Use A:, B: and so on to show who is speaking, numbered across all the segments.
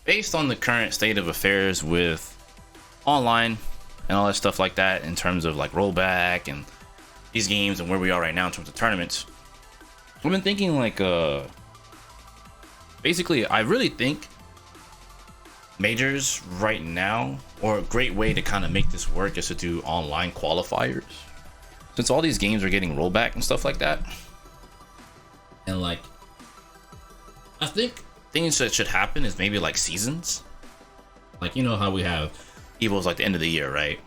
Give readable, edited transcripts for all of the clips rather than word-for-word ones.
A: based on the current state of affairs with online and all that stuff like that, in terms of like rollback and these games and where we are right now in terms of tournaments, I've been thinking like basically I really think majors right now, or a great way to kind of make this work, is to do online qualifiers, since all these games are getting rollback and stuff like that. And like, I think things that should happen is maybe like seasons. Like, you know how we have Evo's like the end of the year, right?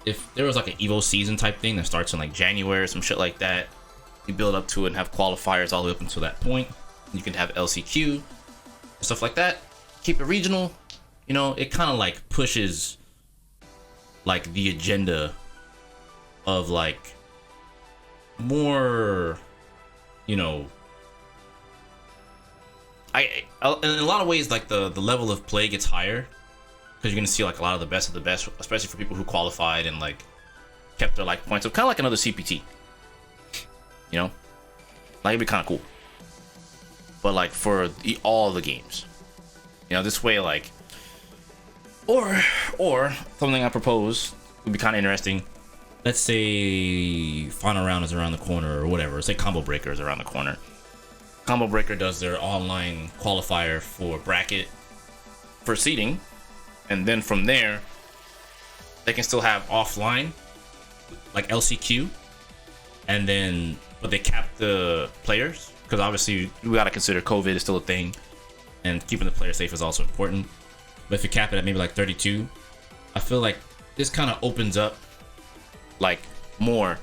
A: If there was like an Evo season type thing that starts in like January or some shit like that, you build up to it and have qualifiers all the way up until that point. You can have LCQ, stuff like that. Keep it regional. You know, it kind of like pushes like the agenda of like more, you know, in a lot of ways, like the level of play gets higher, because you're gonna see like a lot of the best, especially for people who qualified and like kept their like points up, kind of like another CPT. You know, like it'd be kind of cool. But like for all the games, you know, this way, like, or something I propose would be kind of interesting. Let's say final round is around the corner or whatever. Say Combo Breaker is around the corner. Combo Breaker does their online qualifier for bracket for seeding, and then from there they can still have offline like LCQ, and then but they cap the players, because obviously we got to consider COVID is still a thing, and keeping the players safe is also important. But if you cap it at maybe like 32, I feel like this kind of opens up like more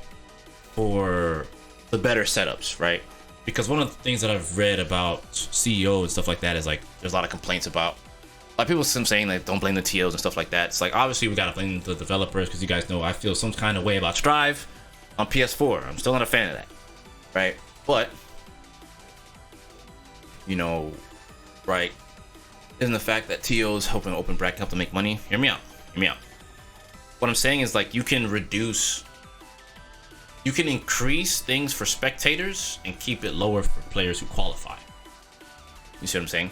A: for the better setups, right? Because one of the things that I've read about CEO and stuff like that is like there's a lot of complaints about, like, people saying like don't blame the TOs and stuff like that. It's like, obviously we gotta blame the developers, because you guys know I feel some kind of way about Strive on PS4. I'm still not a fan of that, right? But you know, right, isn't the fact that TOs helping open bracket help to make money? Hear me out. What I'm saying is, like, you can increase things for spectators and keep it lower for players who qualify. You see what I'm saying?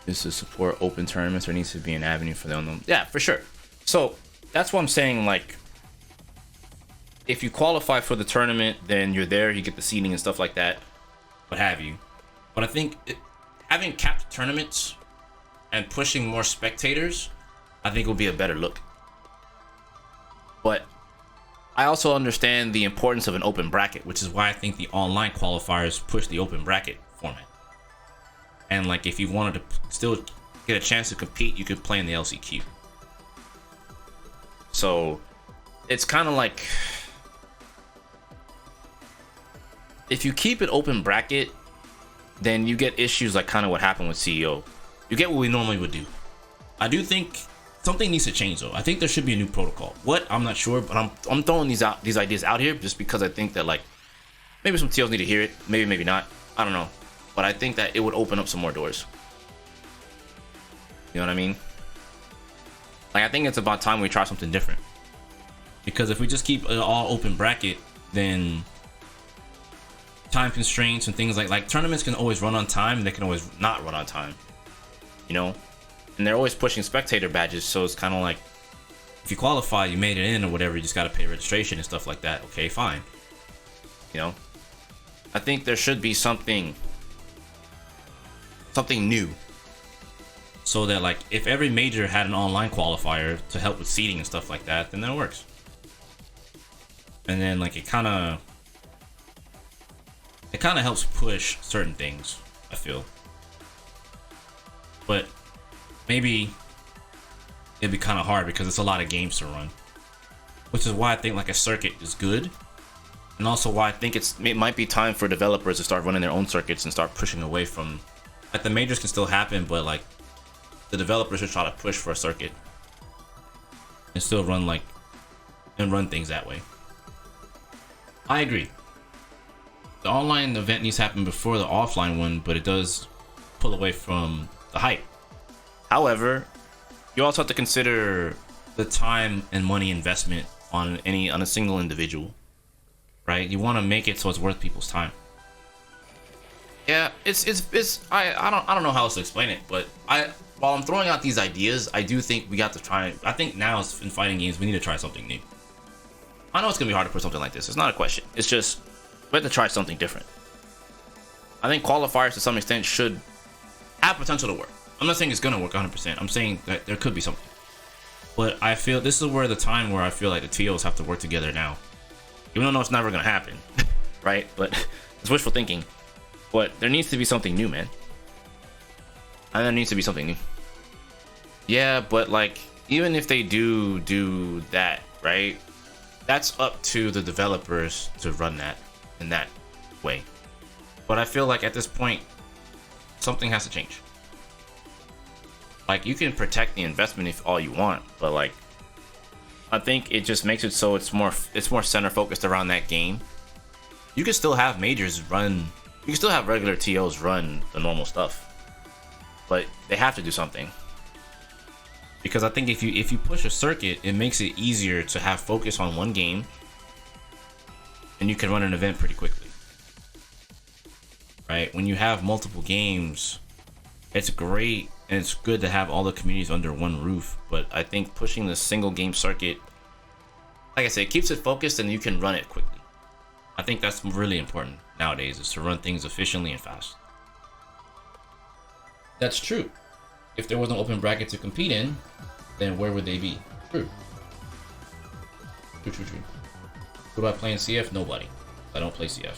A: This is support open tournaments. There needs to be an avenue for them. Yeah, for sure. So that's what I'm saying. Like, if you qualify for the tournament, then you're there, you get the seeding and stuff like that, what have you. But I think having capped tournaments and pushing more spectators, I think will be a better look. But I also understand the importance of an open bracket, which is why I think the online qualifiers push the open bracket format. And like, if you wanted to still get a chance to compete, you could play in the LCQ. So it's kind of like, if you keep it open bracket, then you get issues like kind of what happened with CEO. You get what we normally would do. I do think something needs to change though. I think there should be a new protocol. What? I'm not sure, but I'm throwing these ideas out here just because I think that, like, maybe some TOs need to hear it, maybe not. I don't know. But I think that it would open up some more doors. You know what I mean? Like, I think it's about time we try something different. Because if we just keep it all open bracket, then time constraints and things like tournaments can always run on time, and they can always not run on time. You know? And they're always pushing spectator badges, so it's kind of like, if you qualify, you made it in or whatever, you just got to pay registration and stuff like that. Okay, fine. You know? I think there should be something new, so that, like, if every major had an online qualifier to help with seeding and stuff like that, then that works. And then, like, it kind of helps push certain things, I feel. But maybe it'd be kind of hard because it's a lot of games to run, which is why I think like a circuit is good, and also why I think it might be time for developers to start running their own circuits and start pushing away from, like, the majors can still happen, but like the developers should try to push for a circuit and still run things that way. I agree. The online event needs to happen before the offline one, but it does pull away from the hype. However, you also have to consider the time and money investment on a single individual, right? You want to make it so it's worth people's time. Yeah, I don't know how else to explain it, but while I'm throwing out these ideas, I do think we got to try. I think now in fighting games we need to try something new. I know it's gonna be hard to put something like this. It's not a question. It's just we have to try something different. I think qualifiers to some extent should have potential to work. I'm not saying it's gonna work 100%. I'm saying that there could be something. But I feel this is where the time where I feel like the TOs have to work together now. Even though it's never gonna happen, right? But it's wishful thinking. But there needs to be something new, man. And there needs to be something new. Yeah, but like even if they do that, right? That's up to the developers to run that in that way. But I feel like at this point, something has to change. Like you can protect the investment if all you want, but like I think it just makes it so it's more center focused around that game. You can still have majors run, you can still have regular TOs run the normal stuff, but they have to do something. Because I think if you push a circuit, it makes it easier to have focus on one game, and you can run an event pretty quickly. Right? When you have multiple games, it's great and it's good to have all the communities under one roof, but I think pushing the single game circuit, like I said, it keeps it focused and you can run it quickly. I think that's really important nowadays, is to run things efficiently and fast. That's true. If there was an open bracket to compete in, then where would they be? True. True. Who do I play in CF? Nobody. I don't play CF.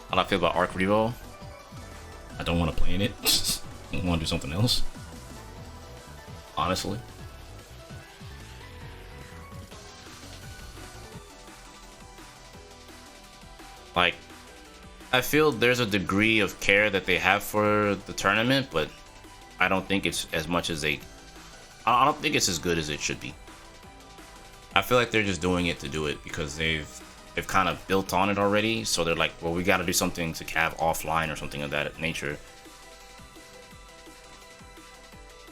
A: How do I feel about Arc Revo? I don't want to play in it. I want to do something else. Honestly. Like, I feel there's a degree of care that they have for the tournament, but I don't think it's as much as I don't think it's as good as it should be. I feel like they're just doing it to do it because they've kind of built on it already, so they're like, well, we got to do something to cav offline or something of that nature.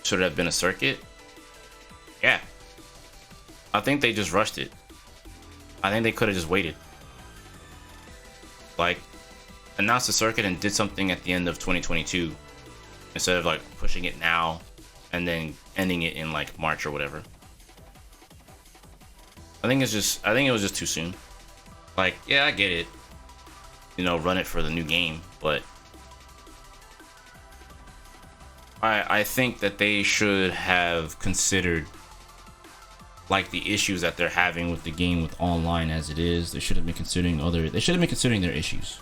A: Should it have been a circuit? Yeah. I think they just rushed it. I think they could have just waited. Like, announced the circuit and did something at the end of 2022 instead of like pushing it now and then ending it in like March or whatever. I think it was just too soon. Like, yeah, I get it. You know, run it for the new game, but I think that they should have considered like the issues that they're having with the game with online as it is. They should have been considering their issues.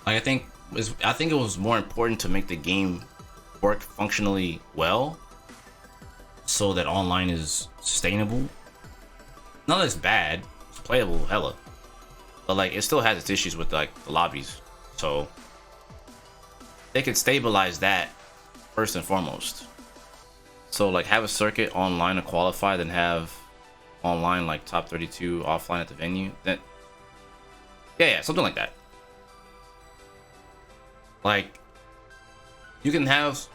A: Like, I think it was more important to make the game work functionally well so that online is sustainable. Not that it's bad, it's playable hella, but like it still has its issues with like the lobbies, so they could stabilize that first and foremost. So like have a circuit online to qualify, then have online like top 32 offline at the venue. Then yeah, something like that. Like you can have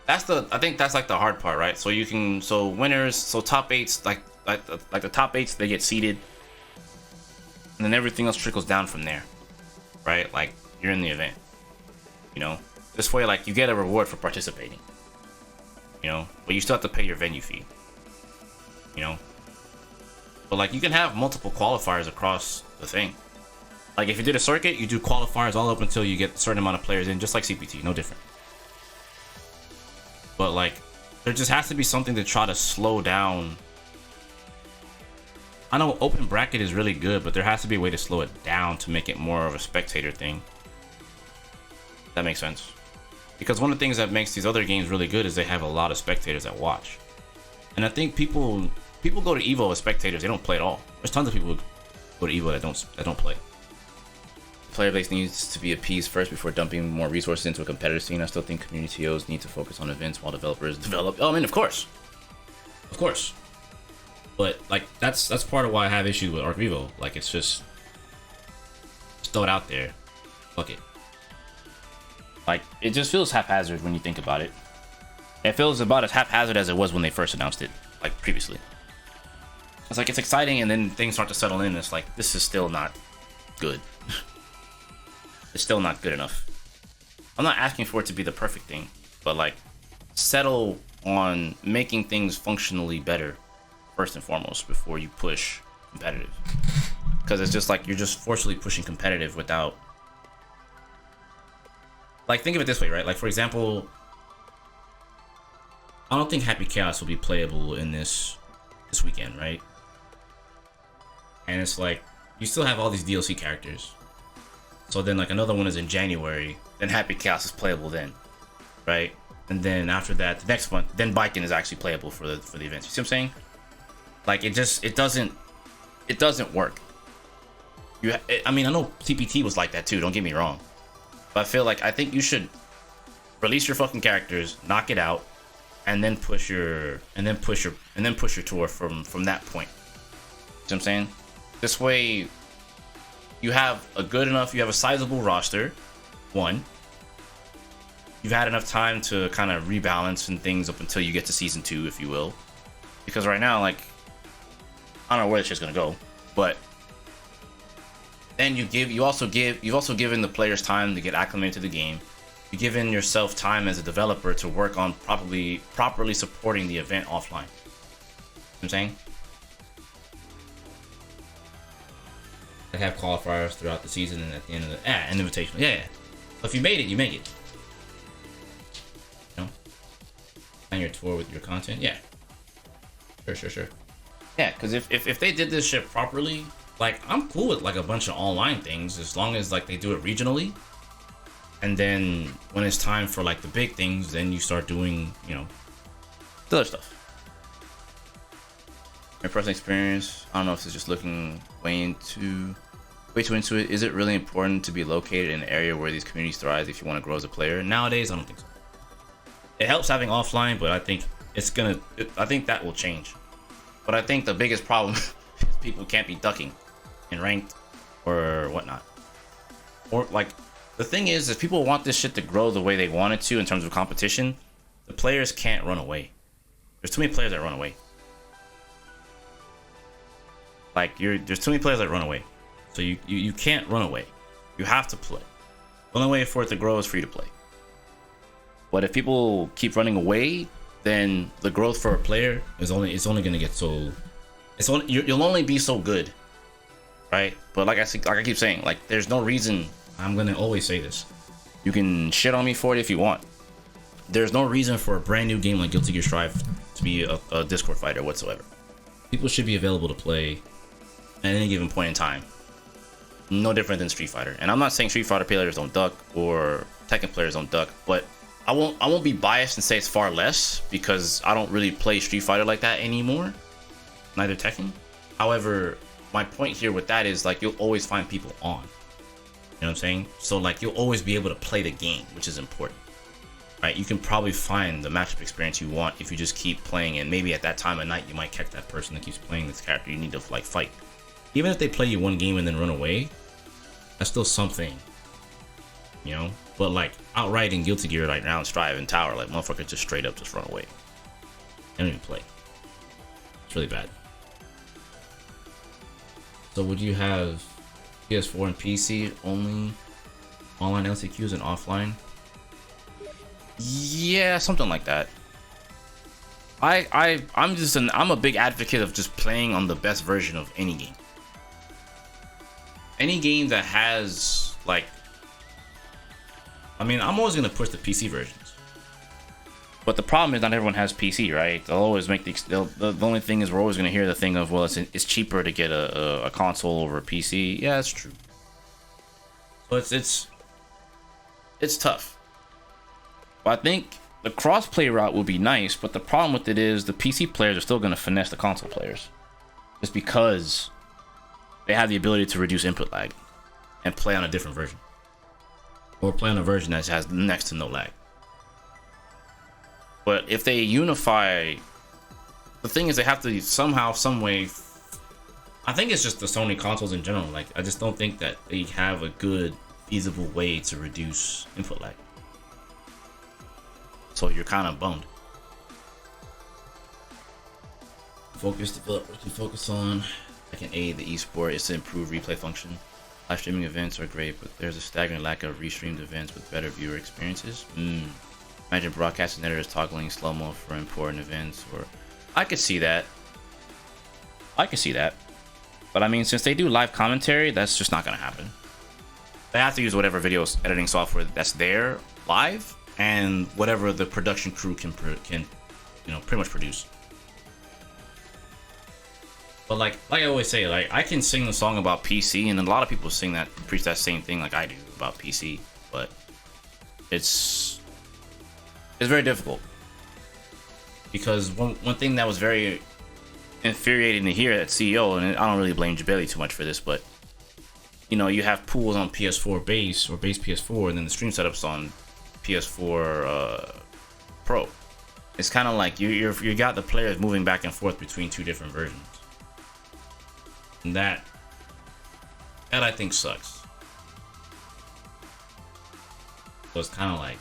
A: I think that's like the hard part, right? So you can winners, top eights, like the top eights, they get seeded, and then everything else trickles down from there, right? Like you're in the event, you know. This way, like you get a reward for participating, you know, but you still have to pay your venue fee, you know. But like you can have multiple qualifiers across the thing. Like if you did a circuit, you do qualifiers all up until you get a certain amount of players in, just like CPT, no different. But like there just has to be something to try to slow down. I know open bracket is really good, but there has to be a way to slow it down to make it more of a spectator thing. That makes sense. Because one of the things that makes these other games really good is they have a lot of spectators that watch. And I think people go to EVO as spectators, they don't play at all. There's tons of people who go to EVO that don't play. Player base needs to be appeased first before dumping more resources into a competitive scene. I still think community TOs need to focus on events while developers develop. Oh, I mean, of course. But like that's part of why I have issues with Arc Revo. Like it's just throw it out there. Fuck it. Like it just feels haphazard when you think about it. It feels about as haphazard as it was when they first announced it, like previously. It's like it's exciting, and then things start to settle in. And it's like this is still not good. It's still not good enough. I'm not asking for it to be the perfect thing, but like settle on making things functionally better first and foremost before you push competitive. Because it's just like you're just forcefully pushing competitive without, like, think of it this way, right? Like, for example, I don't think Happy Chaos will be playable in this weekend, right? And it's like you still have all these DLC characters. So then like another one is in January, then Happy Chaos is playable then, right? And then after that, the next one, then Biken is actually playable for the events. You see what I'm saying? Like it doesn't work. I mean, I know TPT was like that too. Don't get me wrong, but I think you should release your fucking characters, knock it out, and then push your tour from that point. See what I'm saying? This way, you have a sizable roster. One, you've had enough time to kind of rebalance and things up until you get to season 2, if you will. Because right now, like, I don't know where this shit's gonna go, but then you've also given the players time to get acclimated to the game. You've given yourself time as a developer to work on properly supporting the event offline. You know what I'm saying? I have qualifiers throughout the season and at the end of the an invitation. Yeah. So if you made it, you make it. You know? And your tour with your content. Yeah. Sure. Yeah, because if they did this shit properly, like, I'm cool with like a bunch of online things as long as like they do it regionally. And then when it's time for like the big things, then you start doing, you know, the other stuff. My personal experience, I don't know if it's just looking way too into it. Is it really important to be located in an area where these communities thrive if you want to grow as a player? Nowadays, I don't think so. It helps having offline, but I think I think that will change. But I think the biggest problem is people can't be ducking in ranked or whatnot. Or like, the thing is, if people want this shit to grow the way they want it to in terms of competition, the players can't run away. There's too many players that run away. Like, there's too many players that run away. So you can't run away. You have to play. The only way for it to grow is for you to play. But if people keep running away, then the growth for a player is only gonna get so. You'll only be so good, right? But like I keep saying, like, there's no reason. I'm gonna always say this. You can shit on me for it if you want. There's no reason for a brand new game like Guilty Gear Strive to be a Discord fighter whatsoever. People should be available to play at any given point in time. No different than Street Fighter. And I'm not saying Street Fighter players don't duck or Tekken players don't duck, but I won't be biased and say it's far less because I don't really play Street Fighter like that anymore. Neither Tekken. However, my point here with that is, like, you'll always find people on. You know what I'm saying? So like, you'll always be able to play the game, which is important. Right? You can probably find the matchup experience you want if you just keep playing, and maybe at that time of night you might catch that person that keeps playing this character you need to like fight. Even if they play you one game and then run away, that's still something. You know? But like, outright in Guilty Gear right now in Strive and Tower, like, motherfuckers just straight up just run away. They don't even play. It's really bad. So would you have PS4 and PC only online LCQs and offline? Yeah, something like that. I'm a big advocate of just playing on the best version of any game. Any game that has, like, I mean, I'm always gonna push the PC versions. But the problem is not everyone has PC, right? They'll always make the only thing is we're always gonna hear the thing of, well, it's cheaper to get a console over a PC. Yeah, that's true. So it's tough. But I think the crossplay route would be nice, but the problem with it is the PC players are still gonna finesse the console players, just because they have the ability to reduce input lag and play on a different version, or play on a version that has next to no lag. But if they unify, the thing is they have to somehow, some way. I think it's just the Sony consoles in general. Like, I just don't think that they have a good, feasible way to reduce input lag. So you're kind of bummed. focused developers can focus on that can aid the esport is to improve replay function. Live streaming events are great, but there's a staggering lack of restreamed events with better viewer experiences. Imagine broadcasting editors toggling slow-mo for important events, or I could see that. But I mean, since they do live commentary, that's just not gonna happen. They have to use whatever video editing software that's there live, and whatever the production crew can pretty much produce. But like I always say, like I can sing the song about PC, and a lot of people sing that, preach that same thing like I do about PC, but it's very difficult, because one thing that was very infuriating to hear at CEO, and I don't really blame Jabeli too much for this, but you know, you have pools on PS4 base or base PS4, and then the stream setups on PS4 Pro. It's kind of like you got the players moving back and forth between two different versions, and that I think sucks. So it's kind of like,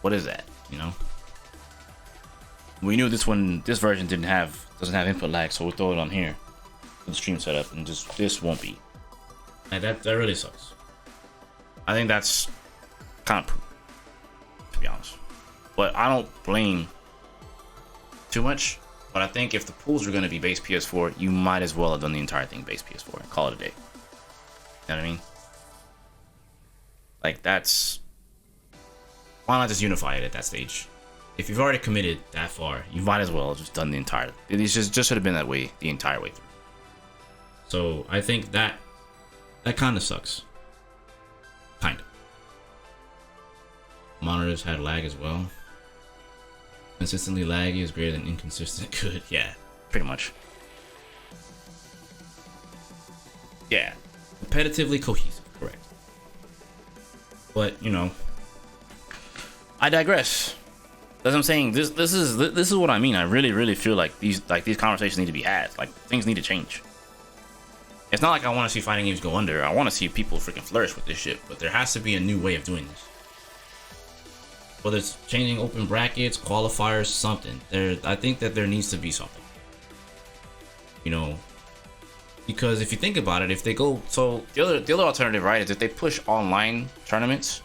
A: what is that, you know? We knew this version doesn't have input lag, so we'll throw it on here for the stream setup, and just this won't be. And that really sucks. I think that's kind of poop, to be honest. But I don't blame too much. But I think if the pools are going to be base PS4, you might as well have done the entire thing base PS4 and call it a day. You know what I mean? Like, that's... Why not just unify it at that stage? If you've already committed that far, you might as well have just done the entire... It just should have been that way the entire way through. So I think that kind of sucks. Kind of. Monitors had lag as well. Consistently laggy is greater than inconsistent good. Yeah, pretty much. Yeah, competitively cohesive, correct. But you know, I digress. That's what I'm saying. This is what I mean. I really feel like these conversations need to be had. Like, things need to change. It's not like I want to see fighting games go under. I want to see people freaking flourish with this shit. But there has to be a new way of doing this. Whether it's changing open brackets, qualifiers, something. I think that there needs to be something. You know, because if you think about it, if they go, so the other alternative, right, is if they push online tournaments.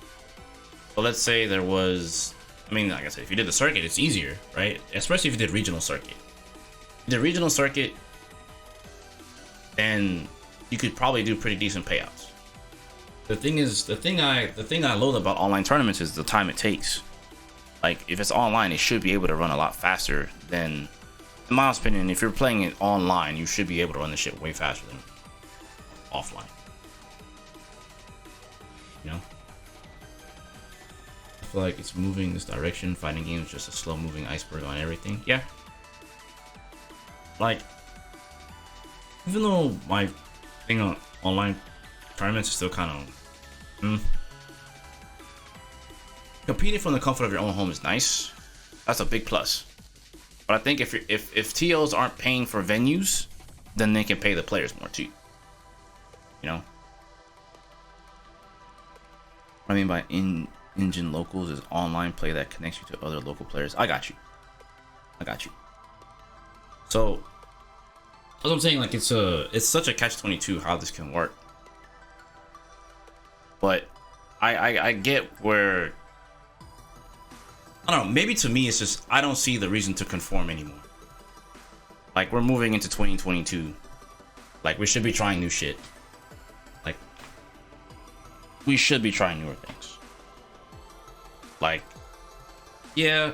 A: So let's say there was, I mean, like I said, if you did the circuit, it's easier, right? Especially if you did regional circuit. The regional circuit, then you could probably do pretty decent payouts. The thing is, the thing I loathe about online tournaments is the time it takes. Like, if it's online, it should be able to run a lot faster than, in my opinion, if you're playing it online, you should be able to run this shit way faster than offline. You know? I feel like it's moving this direction. Fighting games just a slow moving iceberg on everything. Yeah. Like, even though my thing on online tournaments is still kind of competing from the comfort of your own home is nice. That's a big plus. But I think if TOs aren't paying for venues, then they can pay the players more too. You know? What I mean by in-engine locals is online play that connects you to other local players. I got you. So that's what I'm saying. Like, it's such a catch-22 how this can work. But I get where, I don't know, maybe to me it's just I don't see the reason to conform anymore. Like, we're moving into 2022. Like, we should be trying new shit. Like, we should be trying newer things. Like, yeah,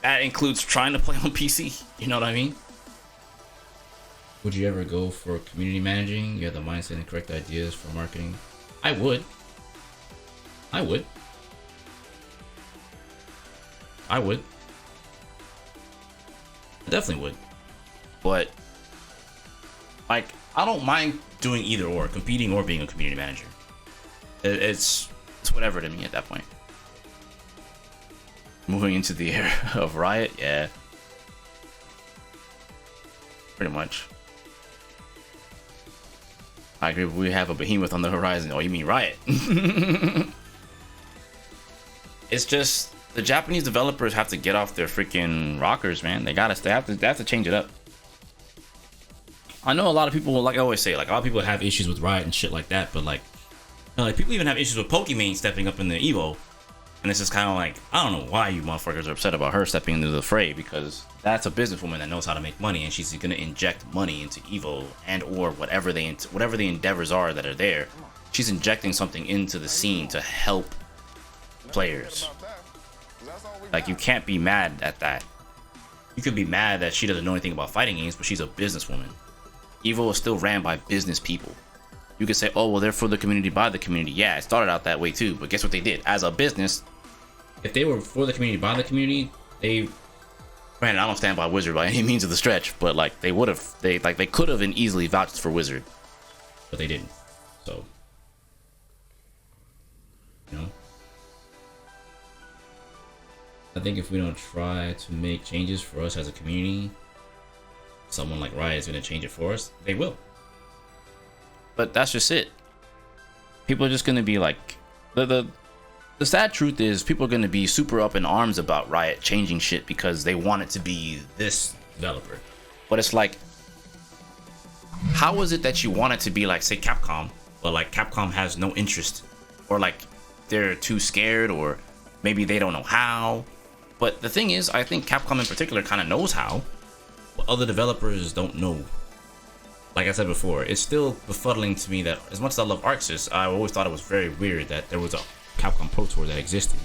A: that includes trying to play on PC. You know what I mean? Would you ever go for community managing? You have the mindset and correct ideas for marketing. I would. I definitely would. But, like, I don't mind doing either or, competing or being a community manager. It's whatever to me at that point. Moving into the era of Riot, yeah. Pretty much. I agree, we have a behemoth on the horizon. Oh, you mean Riot? It's just, the Japanese developers have to get off their freaking rockers, man. They have to change it up. I know a lot of people, like I always say, like a lot of people have issues with Riot and shit like that, but like, you know, like people even have issues with Pokimane stepping up in the Evo, and it's just kind of like, I don't know why you motherfuckers are upset about her stepping into the fray, because that's a businesswoman that knows how to make money, and she's gonna inject money into Evo and or whatever the endeavors are that are there. She's injecting something into the scene to help players. Like, you can't be mad at that. You could be mad that she doesn't know anything about fighting games, but she's a businesswoman. Evo is still ran by business people. You could say, oh, well, they're for the community, by the community. Yeah, it started out that way too, but guess what they did? As a business, if they were for the community, by the community, granted, I don't stand by Wizard by any means of the stretch, but like they could have and easily vouched for Wizard, but they didn't. So, you know, I think if we don't try to make changes for us as a community, someone like Riot is going to change it for us. They will. But that's just it. People are just going to be like, the sad truth is people are going to be super up in arms about Riot changing shit because they want it to be this developer. But it's like, how is it that you want it to be like, say, Capcom, but like Capcom has no interest, or like they're too scared, or maybe they don't know how. But the thing is, I think Capcom in particular kind of knows how, but other developers don't know. Like I said before, it's still befuddling to me that as much as I love Arxis, I always thought it was very weird that there was a Capcom Pro Tour that existed,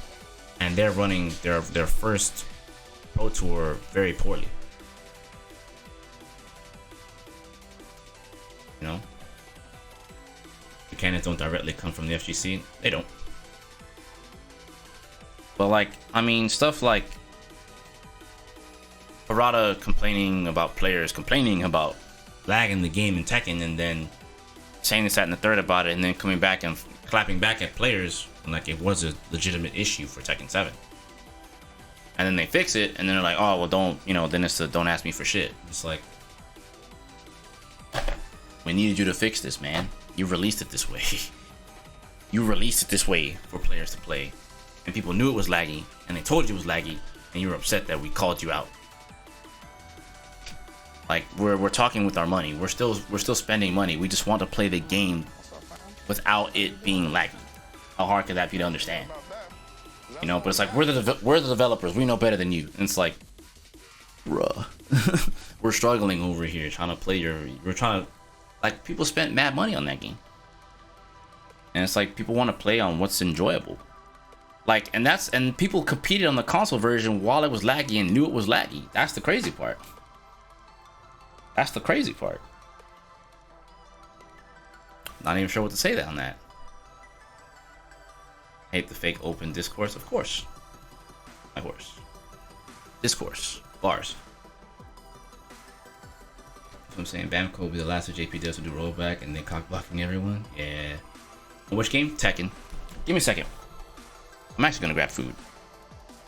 A: and they're running their first Pro Tour very poorly. You know, the cannons don't directly come from the FGC. They don't. But like, I mean, stuff like Harada complaining about players complaining about lag in the game in Tekken, and then saying this, that, and the third about it, and then coming back and clapping back at players like it was a legitimate issue for Tekken 7. And then they fix it, and then they're like, oh, well, don't, you know, then it's the don't ask me for shit. It's like, we needed you to fix this, man. You released it this way. You released it this way for players to play. And people knew it was laggy, and they told you it was laggy, and you were upset that we called you out. Like, we're talking with our money. We're still spending money. We just want to play the game without it being laggy. How hard could that be to understand? You know, but it's like, we're the developers. We know better than you. And it's like, bruh, we're struggling over here trying to play we're trying to, like, people spent mad money on that game. And it's like, people want to play on what's enjoyable. Like, and people competed on the console version while it was laggy and knew it was laggy. That's the crazy part. That's the crazy part. Not even sure what to say on that. Hate the fake open discourse, of course. My horse. Discourse. Bars. That's what I'm saying. Bamco will be the last of JP does to do rollback and then cock blocking everyone. Yeah. Which game? Tekken. Give me a second. I'm actually gonna grab food.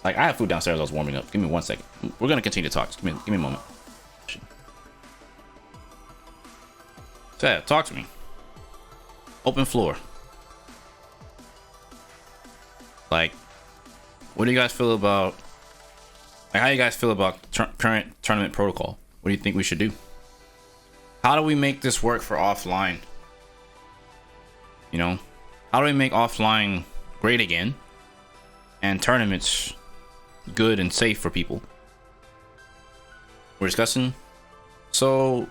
A: Like, I have food downstairs. I was warming up. Give me 1 second. We're gonna continue to talk. Just give me a moment. So yeah, talk to me. Open floor. Like, what do you guys feel about? Like, how do you guys feel about current tournament protocol? What do you think we should do? How do we make this work for offline? You know, how do we make offline great again, and tournaments good and safe for people? We're discussing. So,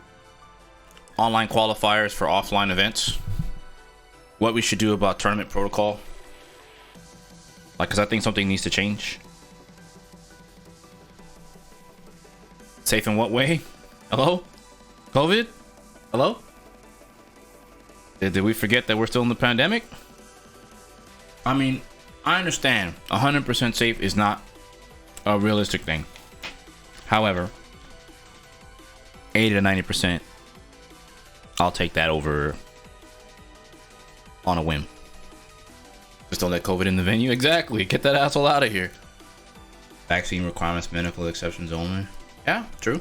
A: online qualifiers for offline events. What we should do about tournament protocol. Like, because I think something needs to change. Safe in what way? Hello? COVID? Hello? Did we forget that we're still in the pandemic? I mean, I understand 100% safe is not a realistic thing. However, 80 to 90%, I'll take that over on a whim. Just don't let COVID in the venue. Exactly. Get that asshole out of here. Vaccine requirements, medical exceptions only. Yeah, true.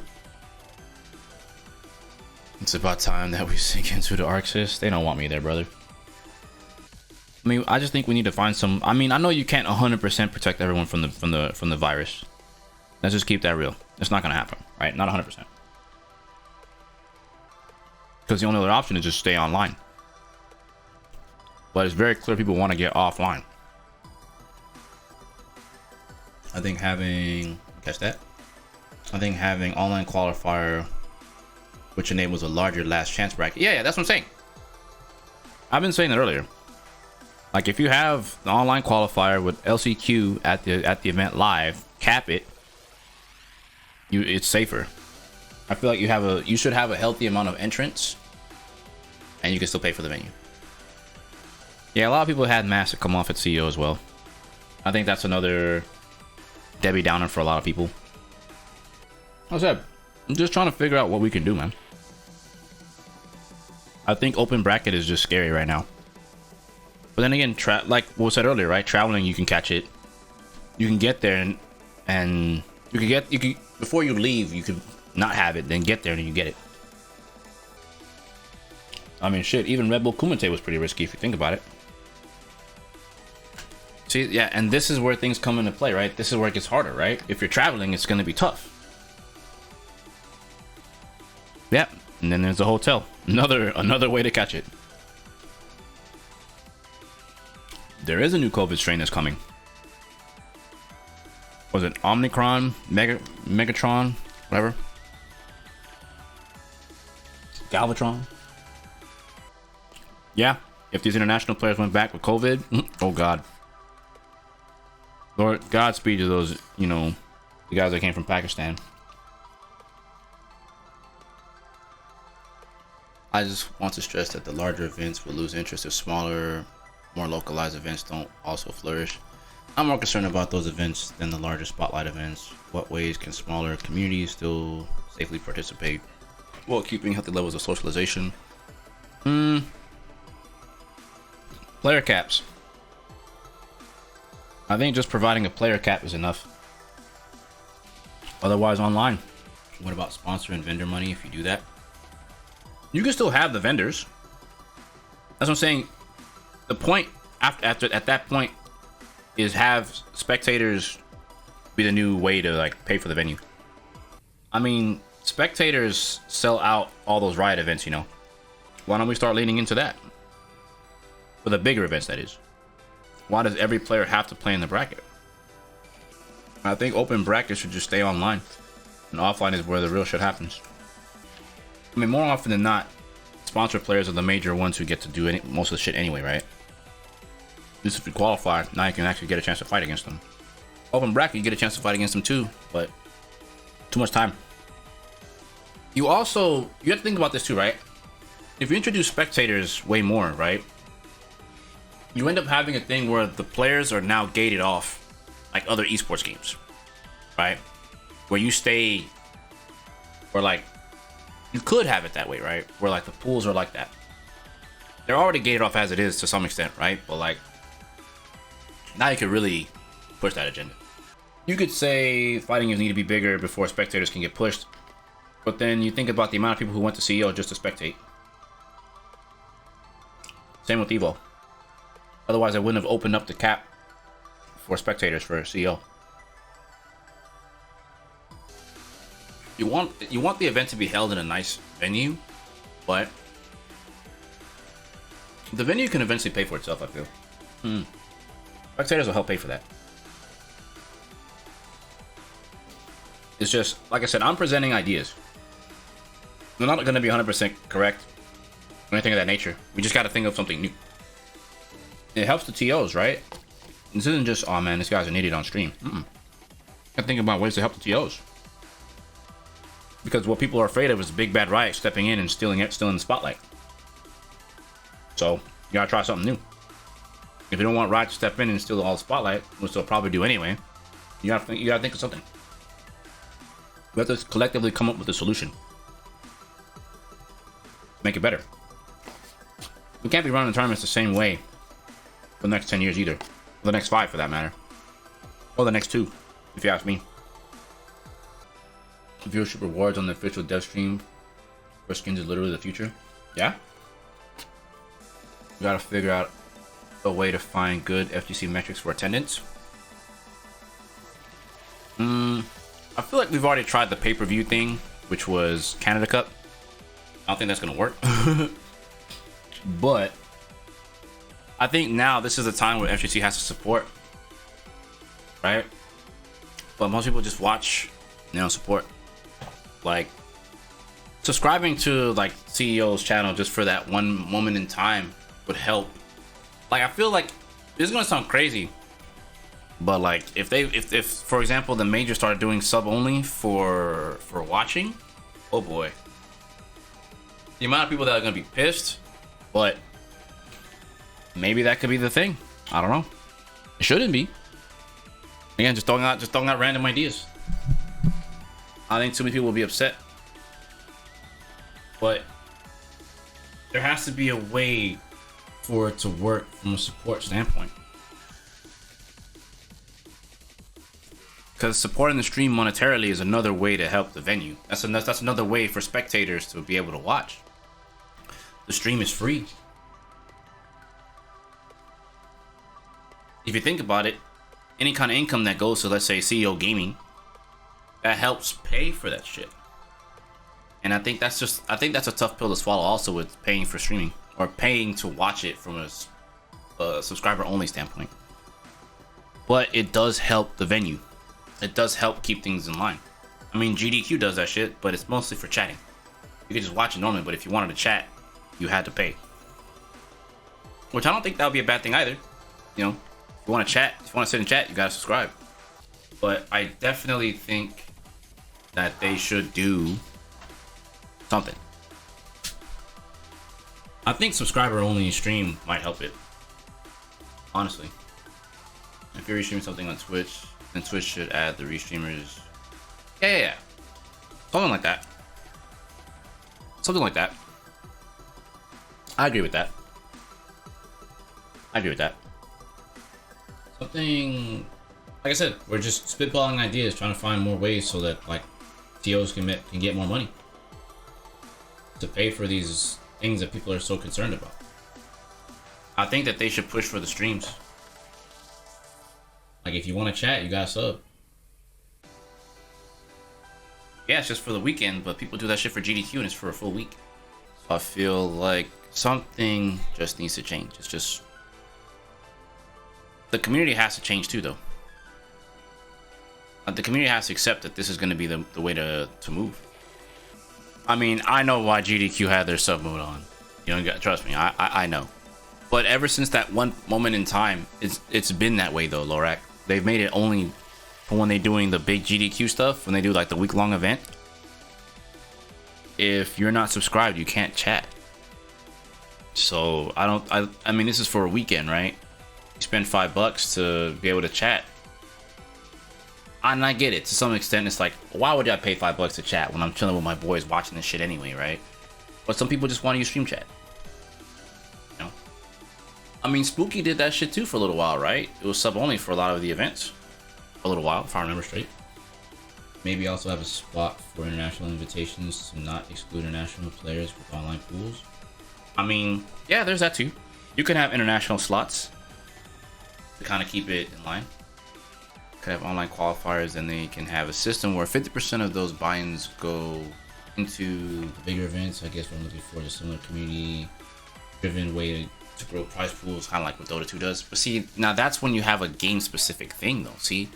A: It's about time that we sink into the Arxis. They don't want me there, brother. I mean, I just think we need to find some. I mean, I know you can't 100% protect everyone from the virus. Let's just keep that real. It's not gonna happen, right? Not 100%. Because the only other option is just stay online. But it's very clear people want to get offline. I think having online qualifier, which enables a larger last chance bracket. Yeah, that's what I'm saying. I've been saying that earlier. Like, if you have the online qualifier with LCQ at the event live, cap it. It's safer. I feel like you should have a healthy amount of entrants, and you can still pay for the venue. Yeah, a lot of people had masks that come off at CEO as well. I think that's another Debbie Downer for a lot of people. Like I said, I'm just trying to figure out what we can do, man. I think open bracket is just scary right now. But then again, like what was said earlier, right? Traveling, you can catch it. You can get there and you can before you leave, you can not have it, then get there and you get it. I mean, shit, even Red Bull Kumite was pretty risky if you think about it. See, yeah, and this is where things come into play, right? This is where it gets harder, right? If you're traveling, it's going to be tough. Yeah, and then there's the hotel. Another way to catch it. There is a new COVID strain that's coming. Was it Omicron, Megatron, whatever? Galvatron? Yeah, if these international players went back with COVID, oh God. Lord, Godspeed to those, the guys that came from Pakistan. I just want to stress that the larger events will lose interest if smaller, more localized events don't also flourish. I'm more concerned about those events than the larger spotlight events. What ways can smaller communities still safely participate while keeping healthy levels of socialization? Player caps. I think just providing a player cap is enough. Otherwise, online. What about sponsor and vendor money if you do that? You can still have the vendors. That's what I'm saying. The point at that point is have spectators be the new way to like pay for the venue. I mean, spectators sell out all those riot events, Why don't we start leaning into that? For the bigger events, that is. Why does every player have to play in the bracket? I think open brackets should just stay online. And offline is where the real shit happens. I mean, more often than not, sponsor players are the major ones who get to do most of the shit anyway, right? This if you qualify, now you can actually get a chance to fight against them. Open bracket, you get a chance to fight against them too, but too much time. You have to think about this too, right? If you introduce spectators way more, right? You end up having a thing where the players are now gated off like other esports games, right? Where you stay, or like, you could have it that way, right? Where like the pools are like that. They're already gated off as it is to some extent, right? But like, now you could really push that agenda. You could say fighting games need to be bigger before spectators can get pushed. But then you think about the amount of people who went to CEO just to spectate. Same with Evo. Otherwise, I wouldn't have opened up the cap for spectators for CEO. You want the event to be held in a nice venue, but the venue can eventually pay for itself, I feel. Spectators will help pay for that. It's just, like I said, I'm presenting ideas. They're not going to be 100% correct or anything of that nature. We just got to think of something new. It helps the TOs, right? This isn't just, oh man, this guy's an idiot on stream. I think about ways to help the TOs. Because what people are afraid of is Big Bad Riot stepping in and stealing the spotlight. So, you gotta try something new. If you don't want Riot to step in and steal all the spotlight, which they'll probably do anyway, you gotta think of something. We have to collectively come up with a solution. Make it better. We can't be running the tournaments the same way for the next 10 years either. Or the next 5 for that matter. Or the next 2, if you ask me. Viewership rewards on the official dev stream for skins is literally the future. Yeah? You gotta figure out a way to find good FGC metrics for attendance. I feel like we've already tried the pay-per-view thing, which was Canada Cup. I don't think that's gonna work. But I think now this is the time where FGC has to support, right? But most people just watch, they don't support. Like subscribing to like CEO's channel just for that one moment in time would help. Like I feel like this is gonna sound crazy, but like if for example the major started doing sub only for watching, oh boy, the amount of people that are gonna be pissed. But maybe that could be the thing. I don't know. It shouldn't be. Again, just throwing out random ideas. I think too many people will be upset. But there has to be a way for it to work from a support standpoint. Because supporting the stream monetarily is another way to help the venue. That's another way for spectators to be able to watch. The stream is free. If you think about it, any kind of income that goes to, let's say, CEO Gaming, that helps pay for that shit. And I think that's a tough pill to swallow also with paying for streaming or paying to watch it from a subscriber only standpoint. But it does help the venue. It does help keep things in line. I mean, GDQ does that shit, but it's mostly for chatting. You could just watch it normally, but if you wanted to chat, you had to pay. Which I don't think that would be a bad thing either. You know, if you want to chat, if you want to sit and chat, you gotta subscribe. But I definitely think that they should do something. I think subscriber only stream might help it. Honestly. If you're restreaming something on Twitch, then Twitch should add the restreamers. Yeah. Something like that. Something like that. I agree with that. Something, like I said, we're just spitballing ideas, trying to find more ways so that like TOs can get more money to pay for these things that people are so concerned about. I think that they should push for the streams. Like if you want to chat, you gotta sub. Yeah, it's just for the weekend, but people do that shit for GDQ and it's for a full week. So I feel like something just needs to change. It's just the community has to change too, though. The community has to accept that this is going to be the way to move. I mean, I know why GDQ had their sub mode on. You know, trust me, I know. But ever since that one moment in time, it's been that way though, Lorak. They've made it only for when they're doing the big GDQ stuff, when they do like the week-long event. If you're not subscribed, you can't chat. So I mean, this is for a weekend, right? You spend $5 to be able to chat. And I get it to some extent. It's like, why would I pay $5 to chat when I'm chilling with my boys watching this shit anyway, right? But some people just want to use stream chat. You know? I mean, Spooky did that shit too for a little while, right? It was sub only for a lot of the events. For a little while, if I remember straight. Maybe also have a spot for international invitations to not exclude international players with online pools. I mean, yeah, there's that too. You can have international slots to kind of keep it in line. Could have online qualifiers, and they can have a system where 50% of those buy-ins go into the bigger events. I guess what I'm looking for is a similar community-driven way to grow prize pools, kind of like what Dota 2 does. But see, now that's when you have a game-specific thing, though. See,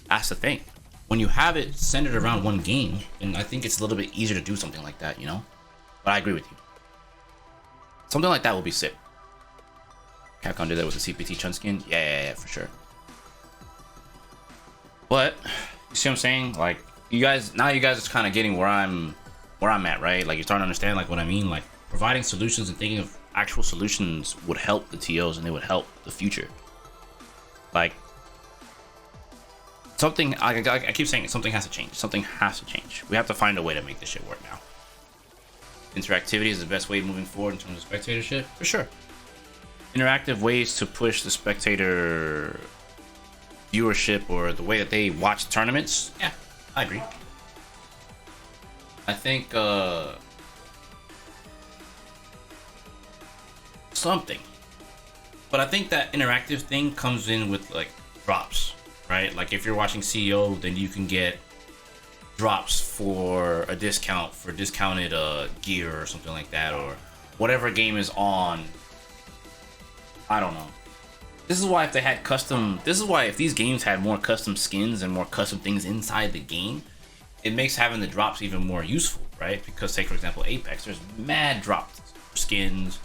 A: that's the thing. When you have it centered around one game, and I think it's a little bit easier to do something like that, you know? But I agree with you. Something like that will be sick. Capcom did that with the CPT Chun skin. Yeah, for sure. But you see what I'm saying? Like you guys are kind of getting where I'm at, right? Like you're starting to understand like what I mean. Like providing solutions and thinking of actual solutions would help the TOs and they would help the future. Like something I keep saying something has to change. Something has to change. We have to find a way to make this shit work now. Interactivity is the best way moving forward in terms of spectatorship, for sure. Interactive ways to push the spectator viewership or the way that they watch tournaments. Yeah, I agree. I think something But I think that interactive thing comes in with like drops, right? Like if you're watching CEO, then you can get drops for a discount for discounted gear or something like that, or whatever game is on. I don't know. This is why if they had custom, this is why if these games had more custom skins and more custom things inside the game, it makes having the drops even more useful, right? Because say for example Apex, there's mad drops, skins,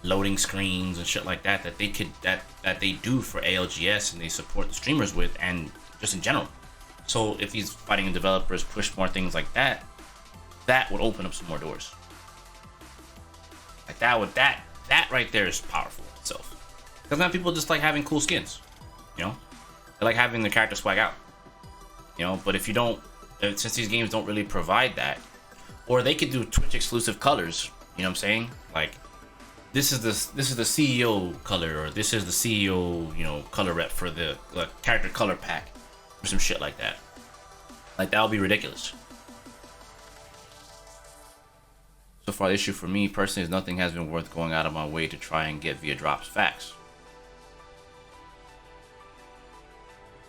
A: loading screens and shit like that that they could that they do for ALGS and they support the streamers with, and just in general. So if these fighting developers push more things like that, that would open up some more doors. Like that right there is powerful in itself. Because now people just like having cool skins, you know? They like having the character swag out, you know? But if you don't, since these games don't really provide that, or they could do Twitch exclusive colors, you know what I'm saying? Like, this is the CEO color, or this is the CEO, you know, color rep for the character color pack, or some shit like that. Like, that would be ridiculous. So far, the issue for me personally is nothing has been worth going out of my way to try and get via drops. Facts.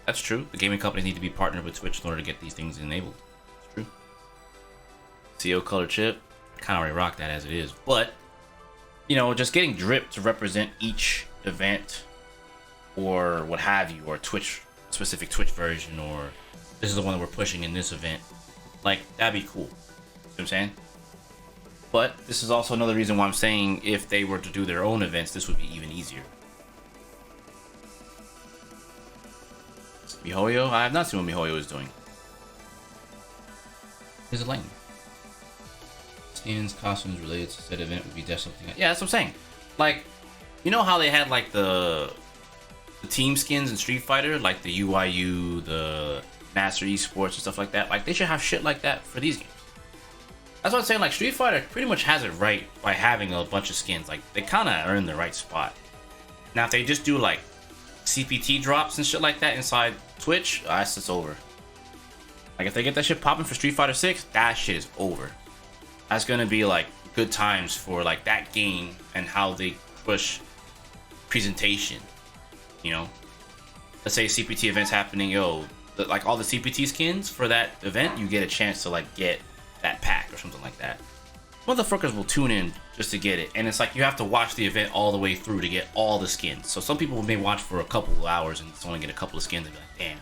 A: That's true. The gaming companies need to be partnered with Twitch in order to get these things enabled. It's true. CEO color chip, I kind of already rock that as it is. But, you know, just getting drip to represent each event or what have you, or Twitch, specific Twitch version, or this is the one that we're pushing in this event. Like, that'd be cool. You know what I'm saying? But this is also another reason why I'm saying if they were to do their own events, this would be even easier. MiHoYo? I have not seen what MiHoYo is doing. Here's a lane. Skins, costumes related to said event would be definitely something. Yeah, that's what I'm saying. Like, you know how they had like the team skins in Street Fighter, like the UIU, the Master Esports and stuff like that. Like, they should have shit like that for these games. That's what I'm saying. Like, Street Fighter pretty much has it right by having a bunch of skins. Like, they kind of earn the right spot. Now, if they just do like CPT drops and shit like that inside Twitch, that's just over. Like, if they get that shit popping for Street Fighter 6, that shit is over. That's gonna be like good times for like that game and how they push presentation. You know, let's say CPT events happening, yo, like all the CPT skins for that event, you get a chance to like get that pack or something like that. Motherfuckers will tune in just to get it, and it's like you have to watch the event all the way through to get all the skins. So some people may watch for a couple of hours and only get a couple of skins and be like, damn,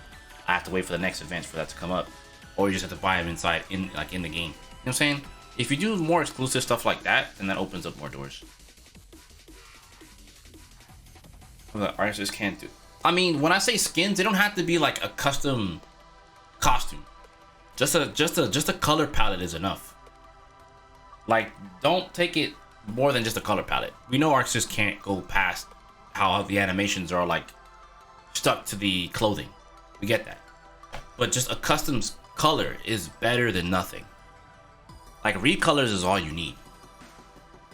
A: I have to wait for the next event for that to come up, or you just have to buy them inside in the game. You know what I'm saying? If you do more exclusive stuff like that, then that opens up more doors. The artists can't do. I mean, when I say skins, they don't have to be like a custom costume. Just a color palette is enough. Like, don't take it more than just a color palette. We know artists can't go past how the animations are like stuck to the clothing. We get that. But just a custom color is better than nothing. Like, recolors is all you need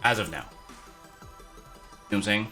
A: as of now. You know what I'm saying?